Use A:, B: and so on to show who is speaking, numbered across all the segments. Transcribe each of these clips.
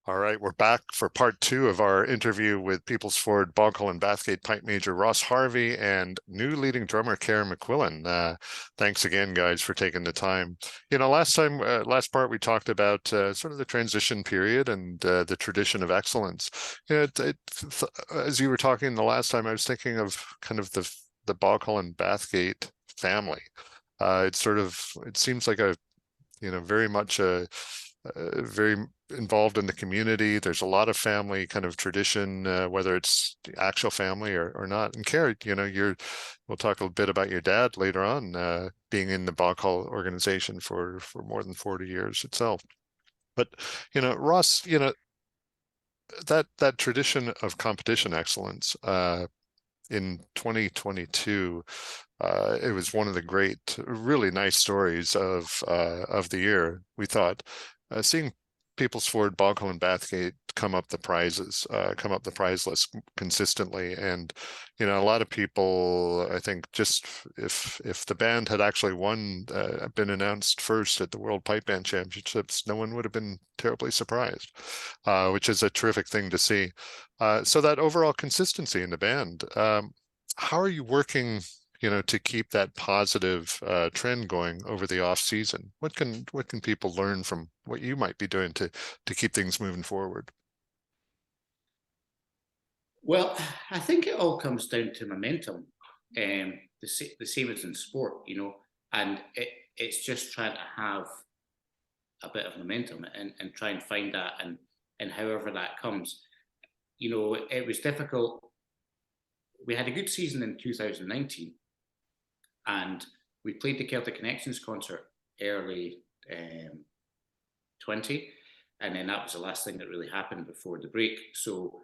A: All right, we're back for part two of our interview with Peoplesford Boghall Bathgate Pipe Major Ross Harvey and new leading drummer Kerr McQuillan. Thanks again, guys, for taking the time. Last part we talked about sort of the transition period and the tradition of excellence. As you were talking the last time, I was thinking of kind of the Boghall Bathgate family. It seems like very much very involved in the community. There's a lot of family kind of tradition, whether it's the actual family or not. And Kerr, we'll talk a bit about your dad later on, being in the Boghall organization for more than 40 years itself. But, Ross, that tradition of competition excellence, in 2022, it was one of the great, really nice stories of the year, we thought. Seeing Peoplesford, Boghall Bathgate come up the prize list consistently. And, a lot of people, I think, just if the band had actually been announced first at the World Pipe Band Championships, no one would have been terribly surprised, which is a terrific thing to see. So that overall consistency in the band, how are you working to keep that positive trend going over the off season? What can people learn from what you might be doing to keep things moving forward?
B: Well, I think it all comes down to momentum. The same as in sport, and it's just trying to have a bit of momentum and try and find that, and however that comes. It was difficult. We had a good season in 2019, and we played the Celtic Connections concert early 20, and then that was the last thing that really happened before the break. So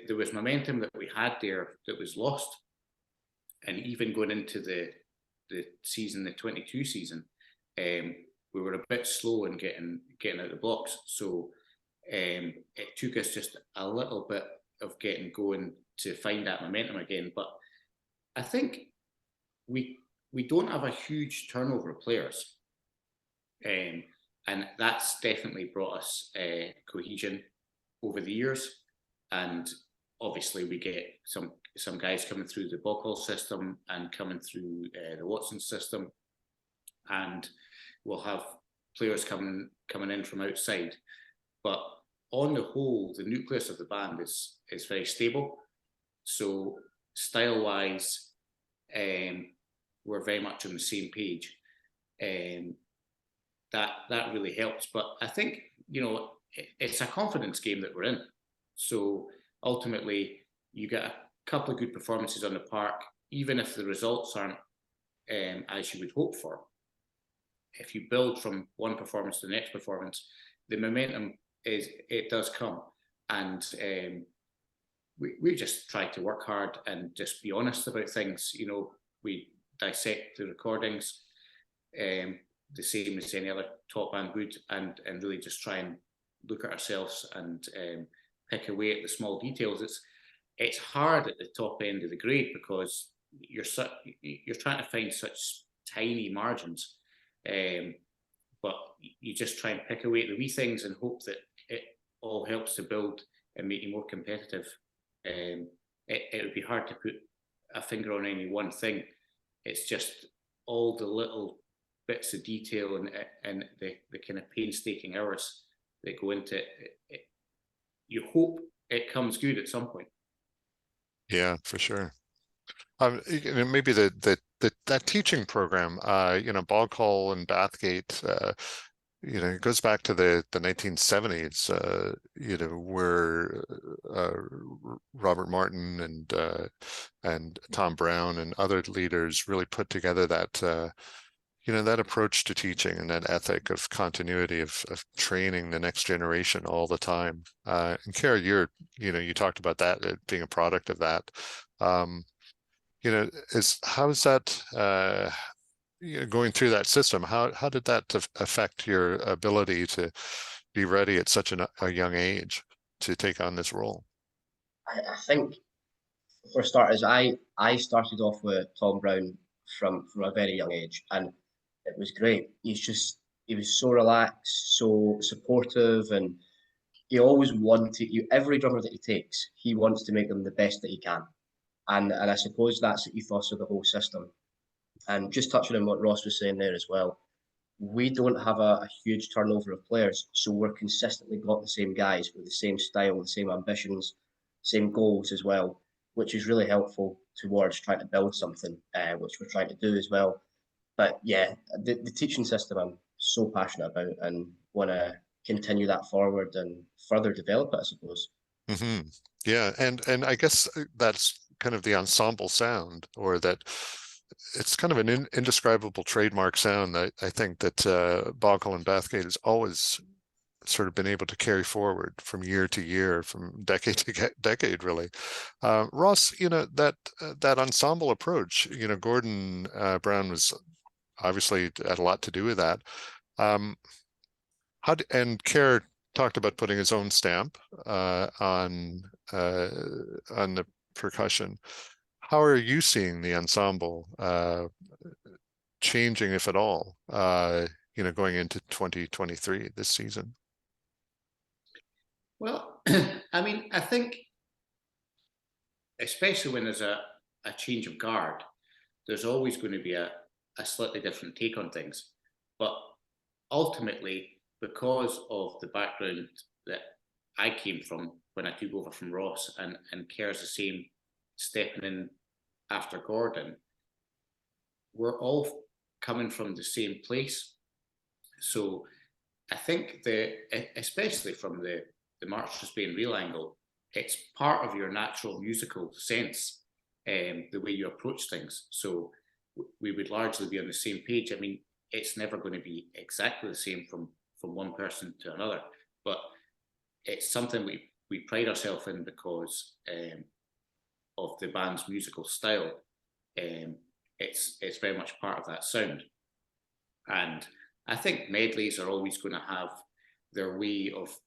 B: there was momentum that we had there that was lost, and even going into the season, the 22 season, we were a bit slow in getting out of the blocks. So it took us just a little bit of getting going to find that momentum again. But I think we don't have a huge turnover of players, and that's definitely brought us cohesion over the years. And obviously we get some guys coming through the Boghall system and coming through the Watson system, and we'll have players coming in from outside. But on the whole, the nucleus of the band is very stable. So style wise, we're very much on the same page. That really helps. But I think, it's a confidence game that we're in. So ultimately, you get a couple of good performances on the park, even if the results aren't as you would hope for. If you build from one performance to the next performance, the momentum does come. And we just try to work hard and just be honest about things. We dissect the recordings the same as any other top band would, and really just try and look at ourselves and pick away at the small details. It's hard at the top end of the grade because you're trying to find such tiny margins, but you just try and pick away at the wee things and hope that it all helps to build and make you more competitive. It would be hard to put a finger on any one thing. It's just all the little bits of detail and the kind of painstaking hours that go into it. You hope it comes good at some point.
A: Yeah, for sure. Maybe that teaching program, Boghall Bathgate, it goes back to the 1970s, where Robert Martin and Tom Brown and other leaders really put together that that approach to teaching and that ethic of continuity of training the next generation all the time. And Kerr, you talked about that being a product of that. How's that? Going through that system, how did that affect your ability to be ready at such a young age to take on this role?
C: I think, for starters, I started off with Tom Brown from a very young age, and it was great. He was so relaxed, so supportive, and he always wanted you. Every drummer that he takes, he wants to make them the best that he can, and I suppose that's the ethos of the whole system. And just touching on what Ross was saying there as well, we don't have a huge turnover of players, so we're consistently got the same guys with the same style, the same ambitions, same goals as well, which is really helpful towards trying to build something, which we're trying to do as well. But yeah, the teaching system I'm so passionate about and want to continue that forward and further develop it, I suppose.
A: Mm-hmm. Yeah, and I guess that's kind of the ensemble sound, or that it's kind of an indescribable trademark sound that I think that Boghall and Bathgate has always sort of been able to carry forward from year to year, from decade to decade, really. Ross, that ensemble approach, Gordon Brown was obviously had a lot to do with that. And Kerr talked about putting his own stamp on the percussion. How are you seeing the ensemble changing, if at all, going into 2023 this season?
B: Well, I mean, I think, especially when there's a change of guard, there's always going to be a slightly different take on things. But ultimately, because of the background that I came from when I took over from Ross, and Kerr's the same stepping in after Gordon, we're all coming from the same place. So I think especially from the March to Spain real angle, it's part of your natural musical sense, the way you approach things. So we would largely be on the same page. I mean, it's never going to be exactly the same from one person to another, but it's something we pride ourselves in because of the band's musical style. It's very much part of that sound, and I think medleys are always going to have their way of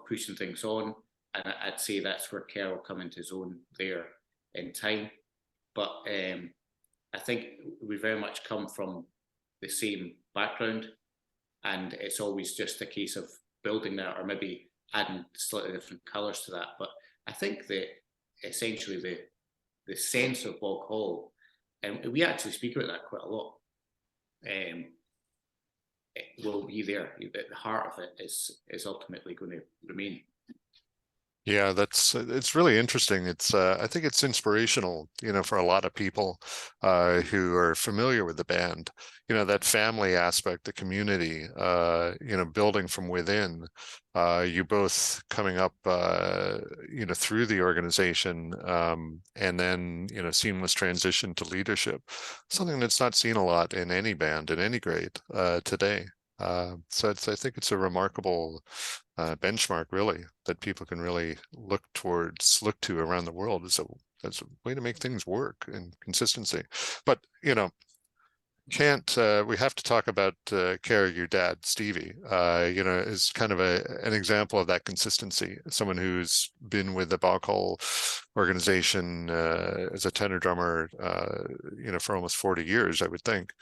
B: pushing things on, and I'd say that's where Kerr will come into his own there in time. But I think we very much come from the same background, and it's always just a case of building that, or maybe adding slightly different colours to that. But I think that essentially the sense of Boghall, and we actually speak about that quite a lot, it will be there. The heart of it is ultimately going to remain.
A: Yeah, it's really interesting. It's I think it's inspirational, for a lot of people who are familiar with the band. That family aspect, the community, building from within. You both coming up, through the organization, and then seamless transition to leadership. Something that's not seen a lot in any band in any grade today. So I think it's a remarkable benchmark, really, that people can really look to around the world as a way to make things work and consistency. But we have to talk about Kerr, your dad, Stevie. Is kind of an example of that consistency. Someone who's been with the Boghall organization as a tenor drummer, for almost 40 years, I would think.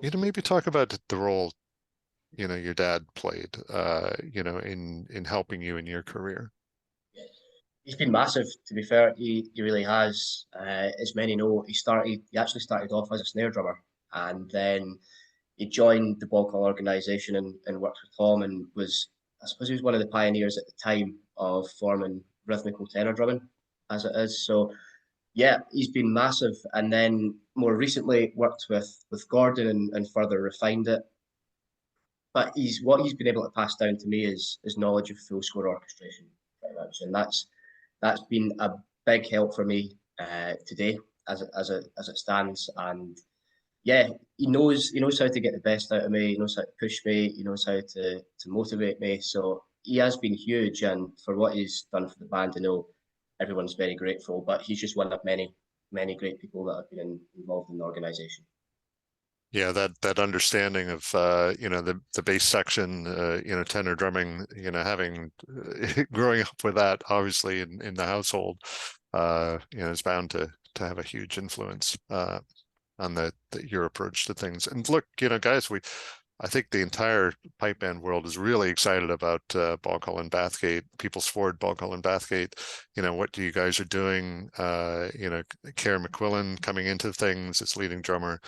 A: Maybe talk about the role your dad played, in helping you in your career.
C: He's been massive, to be fair. He really has. As many know, he actually started off as a snare drummer, and then he joined the Boghall organisation and worked with Tom, and I suppose he was one of the pioneers at the time of forming rhythmical tenor drumming, as it is. So yeah, he's been massive, and then more recently worked with Gordon and further refined it. But what he's been able to pass down to me is knowledge of full score orchestration, pretty much, and that's been a big help for me today as it stands. And yeah, he knows how to get the best out of me. He knows how to push me. He knows how to motivate me. So he has been huge, and for what he's done for the band, I know everyone's very grateful. But he's just one of many great people that have been involved in the organisation.
A: Yeah, that understanding of the bass section, tenor drumming, having growing up with that, obviously in the household, is bound to have a huge influence on your approach to things. And look, guys, I think the entire pipe band world is really excited about Boghall and Bathgate, People's Ford, Boghall and Bathgate. You know, what you guys are doing, you know, Kerr McQuillan coming into things as leading drummer.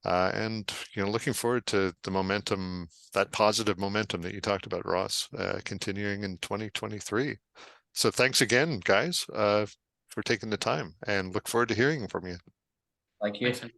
A: And, you know, looking forward to the momentum, that positive momentum that you talked about, Ross, continuing in 2023. So thanks again, guys, for taking the time, and look forward to hearing from you.
C: Thank you.
B: Thanks.